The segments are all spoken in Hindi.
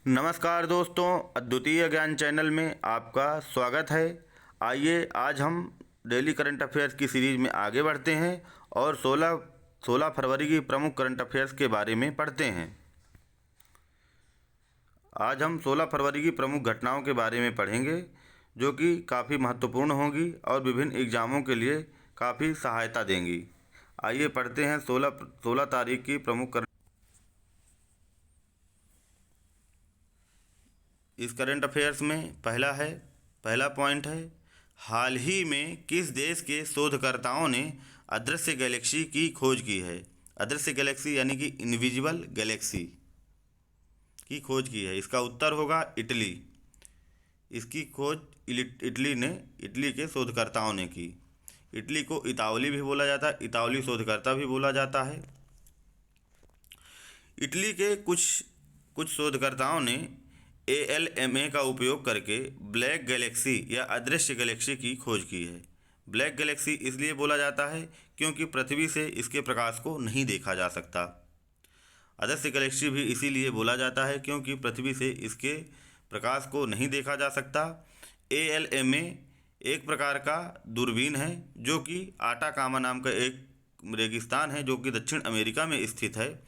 नमस्कार दोस्तों, अद्वितीय ज्ञान चैनल में आपका स्वागत है। आइए आज हम डेली करंट अफेयर्स की सीरीज़ में आगे बढ़ते हैं और 16 फरवरी की प्रमुख करंट अफेयर्स के बारे में पढ़ते हैं। आज हम 16 फरवरी की प्रमुख घटनाओं के बारे में पढ़ेंगे जो कि काफ़ी महत्वपूर्ण होंगी और विभिन्न एग्ज़ामों के लिए काफ़ी सहायता देंगी। आइए पढ़ते हैं 16 तारीख की प्रमुख करंट। इस करंट अफेयर्स में पहला पॉइंट है, हाल ही में किस देश के शोधकर्ताओं ने अदृश्य गैलेक्सी की खोज की है। अदृश्य गैलेक्सी यानी कि इनविजिबल गैलेक्सी की खोज की है। इसका उत्तर होगा इटली। इसकी खोज इटली के शोधकर्ताओं ने की। इटली को इतावली भी बोला जाता है, इतावली शोधकर्ता भी बोला जाता है। इटली के कुछ शोधकर्ताओं ने ALMA का उपयोग करके ब्लैक गैलेक्सी या अदृश्य गैलेक्सी की खोज की है। ब्लैक गैलेक्सी इसलिए बोला जाता है क्योंकि पृथ्वी से इसके प्रकाश को नहीं देखा जा सकता। अदृश्य गैलेक्सी भी इसीलिए बोला जाता है क्योंकि पृथ्वी से इसके प्रकाश को नहीं देखा जा सकता। ALMA एक प्रकार का दूरबीन है जो कि आटाकामा नाम का एक रेगिस्तान है जो कि दक्षिण अमेरिका में स्थित है।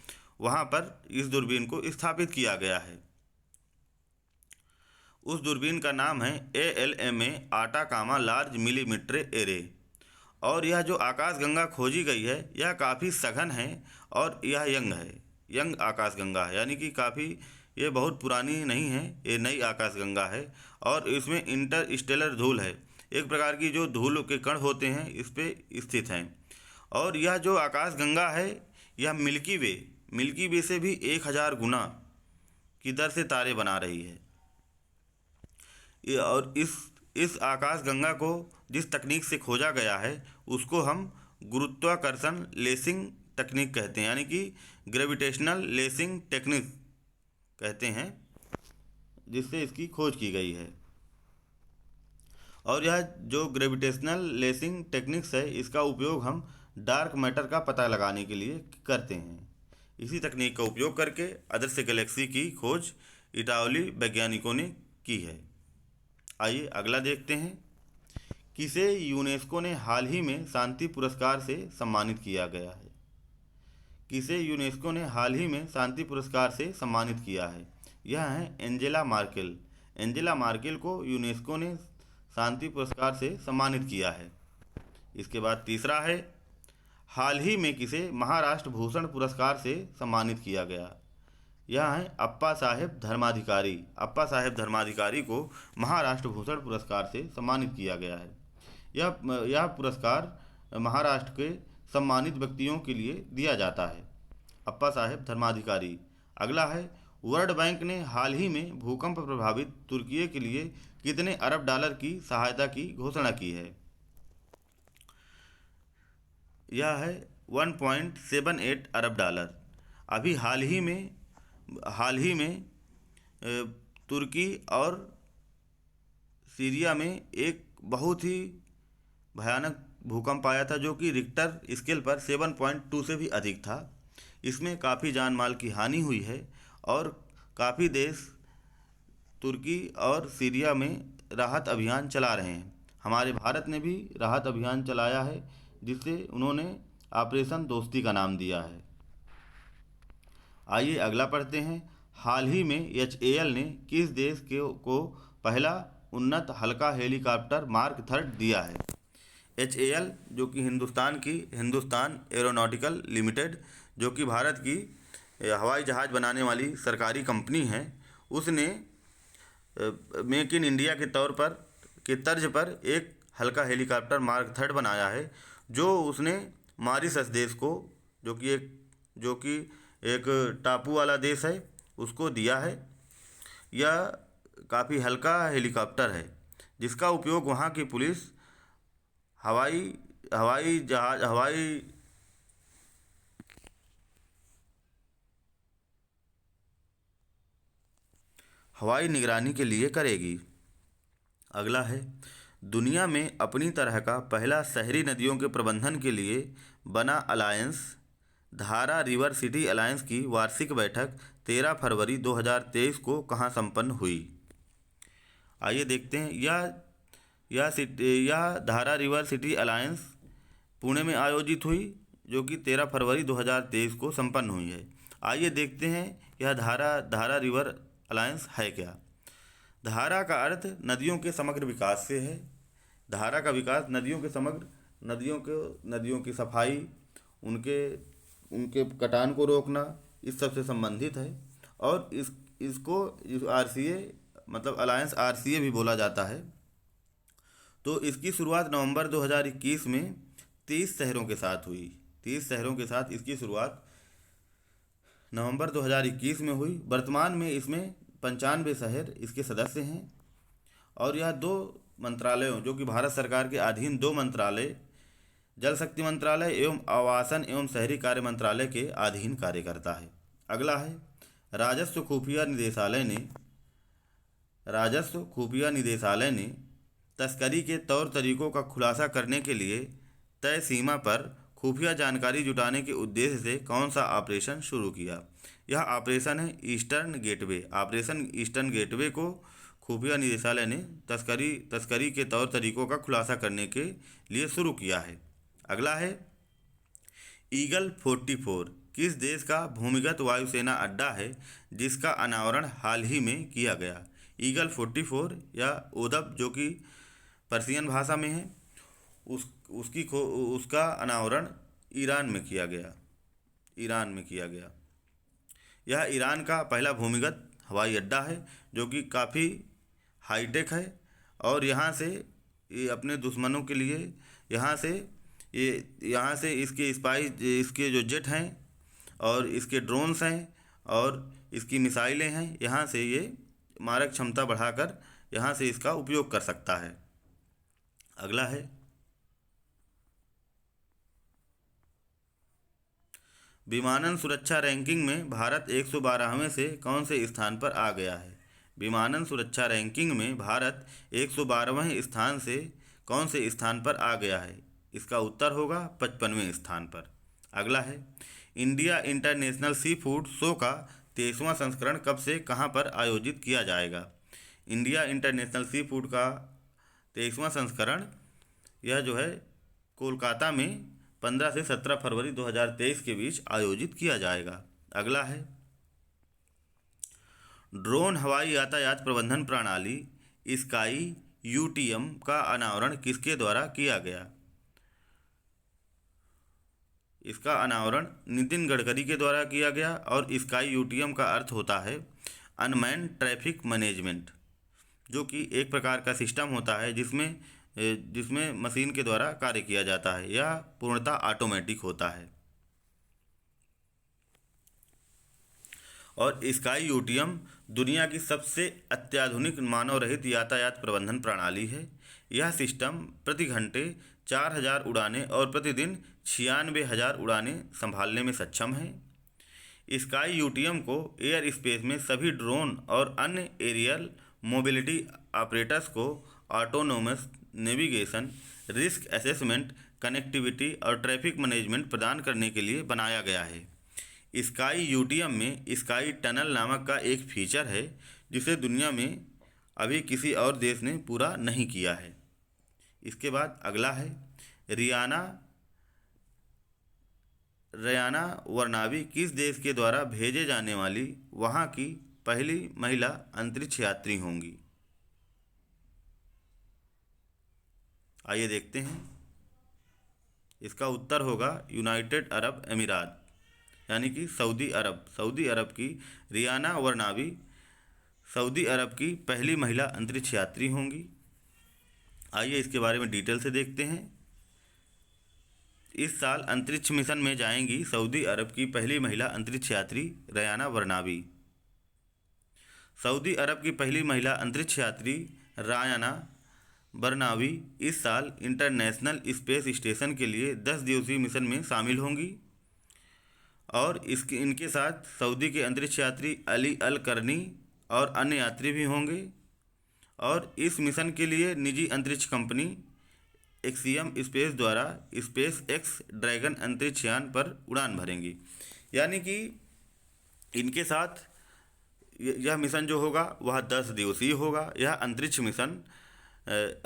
वहाँ पर इस दूरबीन को स्थापित किया गया है। उस दूरबीन का नाम है ALMA Atacama large millimetre array. और यह जो आकाशगंगा खोजी गई है यह काफ़ी सघन है और यह यंग आकाशगंगा है, यानी कि काफ़ी ये बहुत पुरानी नहीं है, ये नई आकाशगंगा है। और इसमें इंटरस्टेलर धूल है, एक प्रकार की जो धूल के कण होते हैं इस पे स्थित हैं। और यह जो आकाशगंगा है यह मिल्की वे से भी 1000 गुना की दर से तारे बना रही है। और इस आकाशगंगा को जिस तकनीक से खोजा गया है उसको हम गुरुत्वाकर्षण लेसिंग तकनीक कहते हैं, यानी कि ग्रेविटेशनल लेसिंग टेक्निक कहते हैं, जिससे इसकी खोज की गई है। और यह जो ग्रेविटेशनल लेसिंग टेक्निक्स है इसका उपयोग हम डार्क मैटर का पता लगाने के लिए करते हैं। इसी तकनीक का उपयोग करके अदृश्य गैलेक्सी की खोज इटावली वैज्ञानिकों ने की है। आइए अगला देखते हैं, किसे यूनेस्को ने हाल ही में शांति पुरस्कार से सम्मानित किया गया है। किसे यूनेस्को ने हाल ही में शांति पुरस्कार से सम्मानित किया है। यह है एंजेला मार्केल। एंजेला मार्केल को यूनेस्को ने शांति पुरस्कार से सम्मानित किया है। इसके बाद तीसरा है, हाल ही में किसे महाराष्ट्र भूषण पुरस्कार से सम्मानित किया गया। यह है अप्पा साहेब धर्माधिकारी। अप्पा साहेब धर्माधिकारी को महाराष्ट्र भूषण पुरस्कार से सम्मानित किया गया है। यह पुरस्कार महाराष्ट्र के सम्मानित व्यक्तियों के लिए दिया जाता है। अप्पा साहेब धर्माधिकारी। अगला है, वर्ल्ड बैंक ने हाल ही में भूकंप प्रभावित तुर्की के लिए कितने अरब डॉलर की सहायता की घोषणा की है। यह है 1.78 अरब डॉलर। अभी हाल ही में तुर्की और सीरिया में एक बहुत ही भयानक भूकंप आया था जो कि रिक्टर स्केल पर 7.2 से भी अधिक था। इसमें काफ़ी जान माल की हानि हुई है और काफ़ी देश तुर्की और सीरिया में राहत अभियान चला रहे हैं। हमारे भारत ने भी राहत अभियान चलाया है जिससे उन्होंने ऑपरेशन दोस्ती का नाम दिया है। आइए अगला पढ़ते हैं, हाल ही में HAL ने किस देश को पहला उन्नत हल्का हेलीकॉप्टर मार्क 3 दिया है। HAL जो कि हिंदुस्तान एरोनॉटिकल लिमिटेड जो कि भारत की हवाई जहाज़ बनाने वाली सरकारी कंपनी है, उसने मेक इन इंडिया के तर्ज पर एक हल्का हेलीकॉप्टर मार्क 3 बनाया है जो उसने मॉरिशस देश को जो कि एक टापू वाला देश है उसको दिया है। यह काफ़ी हल्का हेलीकॉप्टर है जिसका उपयोग वहाँ की पुलिस हवाई निगरानी के लिए करेगी। अगला है, दुनिया में अपनी तरह का पहला शहरी नदियों के प्रबंधन के लिए बना अलायंस धारा रिवर सिटी अलायंस की वार्षिक बैठक 13 फरवरी 2023 को कहाँ संपन्न हुई? आइए देखते हैं। यह धारा रिवर सिटी अलायंस पुणे में आयोजित हुई, जो कि 13 फरवरी 2023 को संपन्न हुई है। आइए देखते हैं यह धारा रिवर अलायंस है क्या। धारा का अर्थ नदियों के समग्र विकास से है। धारा का विकास नदियों की सफाई, उनके कटान को रोकना, इस सब से संबंधित है। और इसको RCA मतलब अलायंस RCA भी बोला जाता है। तो इसकी शुरुआत नवंबर 2021 में 30 शहरों के साथ हुई। 30 शहरों के साथ इसकी शुरुआत नवंबर 2021 में हुई। वर्तमान में इसमें 95 शहर इसके सदस्य हैं। और यह 2 मंत्रालयों, जो कि भारत सरकार के अधीन 2 मंत्रालय, जल शक्ति मंत्रालय एवं आवासन एवं शहरी कार्य मंत्रालय के अधीन कार्य करता है। अगला है, राजस्व खुफिया निदेशालय ने तस्करी के तौर तरीकों का खुलासा करने के लिए तय सीमा पर खुफिया जानकारी जुटाने के उद्देश्य से कौन सा ऑपरेशन शुरू किया? यह ऑपरेशन है eastern gateway. Operation eastern gateway को खुफिया निदेशालय ने तस्करी के तौर तरीकों का खुलासा करने के लिए शुरू किया है। अगला है, ईगल 44 किस देश का भूमिगत वायुसेना अड्डा है जिसका अनावरण हाल ही में किया गया? ईगल 44 या ओदब, जो कि पर्शियन भाषा में है, उसका अनावरण ईरान में किया गया। यह ईरान का पहला भूमिगत हवाई अड्डा है, जो कि काफ़ी हाईटेक है। और यहाँ से ये अपने दुश्मनों के लिए यहाँ से इसके जो जेट हैं और इसके ड्रोन्स हैं और इसकी मिसाइलें हैं, यहाँ से ये मारक क्षमता बढ़ाकर यहाँ से इसका उपयोग कर सकता है। अगला है, विमानन सुरक्षा रैंकिंग में भारत 112वें से कौन से स्थान पर आ गया है? विमानन सुरक्षा रैंकिंग में भारत 112वें स्थान से कौन से स्थान पर आ गया है? इसका उत्तर होगा 55वें स्थान पर। अगला है, India international sea food show का 23वां संस्करण कब से कहां पर आयोजित किया जाएगा? इंडिया इंटरनेशनल सी फूड का 23वां संस्करण यह जो है कोलकाता में 15 से 17 फरवरी 2023 के बीच आयोजित किया जाएगा। अगला है, ड्रोन हवाई यातायात प्रबंधन प्रणाली स्काई UTM का अनावरण किसके द्वारा किया गया? इसका अनावरण नितिन गडकरी के द्वारा किया गया। और स्काई UTM का अर्थ होता है अनमैन्ड ट्रैफिक मैनेजमेंट, जो कि एक प्रकार का सिस्टम होता है जिसमें मशीन के द्वारा कार्य किया जाता है। यह पूर्णतः ऑटोमेटिक होता है। और स्काई UTM दुनिया की सबसे अत्याधुनिक मानव रहित यातायात प्रबंधन प्रणाली है। यह सिस्टम प्रति घंटे 4000 उड़ानें और प्रतिदिन 96,000 उड़ानें संभालने में सक्षम है। स्काई UTM को एयर स्पेस में सभी ड्रोन और अन्य एरियल मोबिलिटी ऑपरेटर्स को autonomous navigation, risk assessment, connectivity और ट्रैफिक मैनेजमेंट प्रदान करने के लिए बनाया गया है। स्काई UTM में स्काई टनल नामक का एक फीचर है जिसे दुनिया में अभी किसी और देश ने पूरा नहीं किया है। इसके बाद अगला है, रयाना वरनावी किस देश के द्वारा भेजे जाने वाली वहाँ की पहली महिला अंतरिक्ष यात्री होंगी? आइए देखते हैं। इसका उत्तर होगा यूनाइटेड अरब अमीरात, यानी कि सऊदी अरब। सऊदी अरब की रियाना वरनावी सऊदी अरब की पहली महिला अंतरिक्ष यात्री होंगी। आइए इसके बारे में डिटेल से देखते हैं। इस साल अंतरिक्ष मिशन में जाएंगी सऊदी अरब की पहली महिला अंतरिक्ष यात्री रयाना वरनावी। सऊदी अरब की पहली महिला अंतरिक्ष यात्री रयाना वरनावी इस साल इंटरनेशनल स्पेस स्टेशन के लिए 10 दिवसीय मिशन में शामिल होंगी। और इनके साथ सऊदी के अंतरिक्ष यात्री अली अल करनी और अन्य यात्री भी होंगे। और इस मिशन के लिए निजी अंतरिक्ष कंपनी एक्सियम स्पेस द्वारा स्पेस एक्स ड्रैगन अंतरिक्ष यान पर उड़ान भरेंगी। यानी कि इनके साथ यह मिशन जो होगा वह 10 दिवसीय होगा। यह अंतरिक्ष मिशन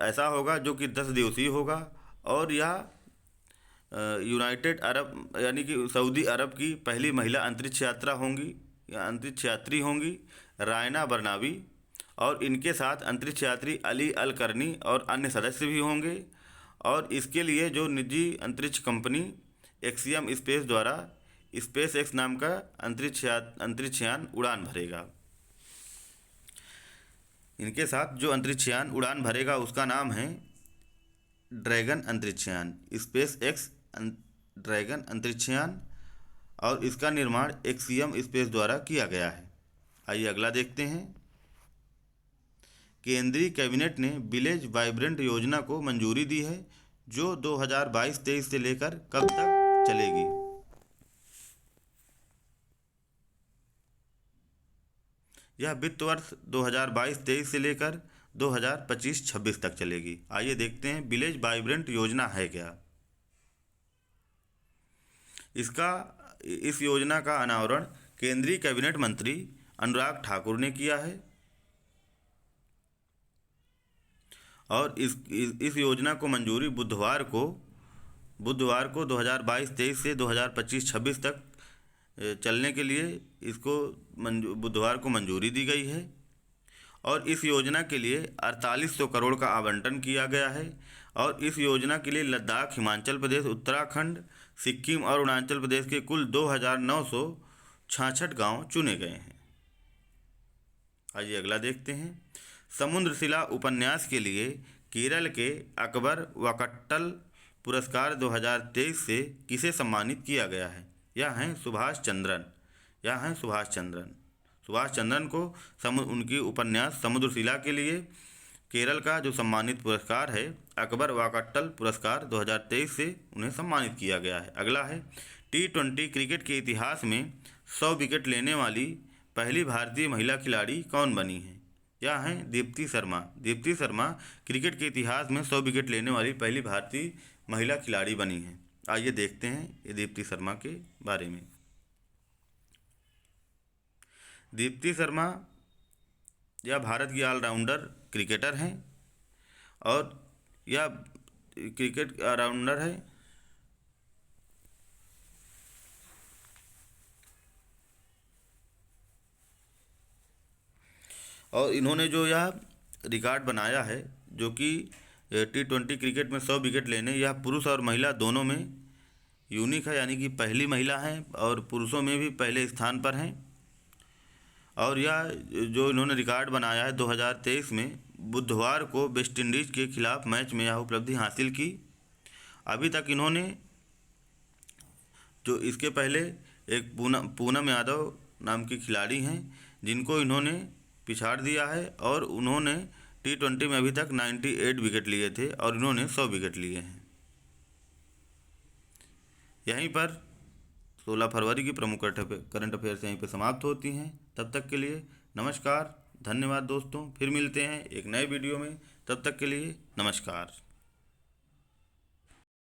ऐसा होगा जो कि 10 दिवसीय होगा और यह यूनाइटेड अरब यानी कि सऊदी अरब की पहली महिला अंतरिक्ष यात्रा होंगी या अंतरिक्ष यात्री होंगी रायना बरनावी, और इनके साथ अंतरिक्ष यात्री अली अल करनी और अन्य सदस्य भी होंगे। और इसके लिए जो निजी अंतरिक्ष कंपनी एक्सियम स्पेस द्वारा स्पेस एक्स नाम का अंतरिक्ष यान उड़ान भरेगा। इनके साथ जो अंतरिक्ष यान उड़ान भरेगा उसका नाम है ड्रैगन अंतरिक्ष यान, स्पेस एक्स ड्रैगन अंतरिक्ष यान, और इसका निर्माण एक्सियम स्पेस द्वारा किया गया है। आइए अगला देखते हैं। केंद्रीय कैबिनेट ने विलेज वाइब्रेंट योजना को मंजूरी दी है जो 2022-23 से लेकर कब तक चलेगी। यह वित्त वर्ष 2022-23 से लेकर 2025-26 तक चलेगी। आइए देखते हैं विलेज वाइब्रेंट योजना है क्या। इस योजना का अनावरण केंद्रीय कैबिनेट मंत्री अनुराग ठाकुर ने किया है और इस योजना को मंजूरी बुधवार को 2022-23 से 2025-26 तक चलने के लिए इसको बुधवार को मंजूरी दी गई है। और इस योजना के लिए 4800 करोड़ का आवंटन किया गया है और इस योजना के लिए लद्दाख, हिमाचल प्रदेश, उत्तराखंड, सिक्किम और अरुणाचल प्रदेश के कुल 2966 गांव चुने गए हैं। आइए अगला देखते हैं। समुद्रशिला उपन्यास के लिए केरल के अकबर वक्कट्टल पुरस्कार 2023 से किसे सम्मानित किया गया है। यह हैं सुभाष चंद्रन। सुभाष चंद्रन को उनकी उपन्यास समुद्रशिला के लिए केरल का जो सम्मानित पुरस्कार है अकबर वक्कट्टल पुरस्कार 2023 से उन्हें सम्मानित किया गया है। अगला है T20 क्रिकेट के इतिहास में 100 विकेट लेने वाली पहली भारतीय महिला खिलाड़ी कौन बनी है। यह हैं दीप्ति शर्मा क्रिकेट के इतिहास में 100 विकेट लेने वाली पहली भारतीय महिला खिलाड़ी बनी है। आइए देखते हैं ये दीप्ति शर्मा के बारे में। दीप्ति शर्मा यह भारत की ऑलराउंडर क्रिकेटर हैं और यह क्रिकेट ऑलराउंडर है और इन्होंने जो यह रिकॉर्ड बनाया है जो कि T20 क्रिकेट में 100 विकेट लेने, यह पुरुष और महिला दोनों में यूनिक है, यानी कि पहली महिला हैं और पुरुषों में भी पहले स्थान पर हैं। और यह जो इन्होंने रिकॉर्ड बनाया है 2023 में बुधवार को वेस्ट इंडीज़ के खिलाफ मैच में यह उपलब्धि हासिल की। अभी तक इन्होंने जो इसके पहले एक पूनम यादव नाम की खिलाड़ी हैं जिनको इन्होंने पिछाड़ दिया है और उन्होंने T20 में अभी तक 98 विकेट लिए थे और इन्होंने 100 विकेट लिए हैं। यहीं पर 16 फरवरी की प्रमुख करंट अफेयर्स यहीं पर समाप्त होती हैं। तब तक के लिए नमस्कार, धन्यवाद दोस्तों। फिर मिलते हैं एक नए वीडियो में, तब तक के लिए नमस्कार।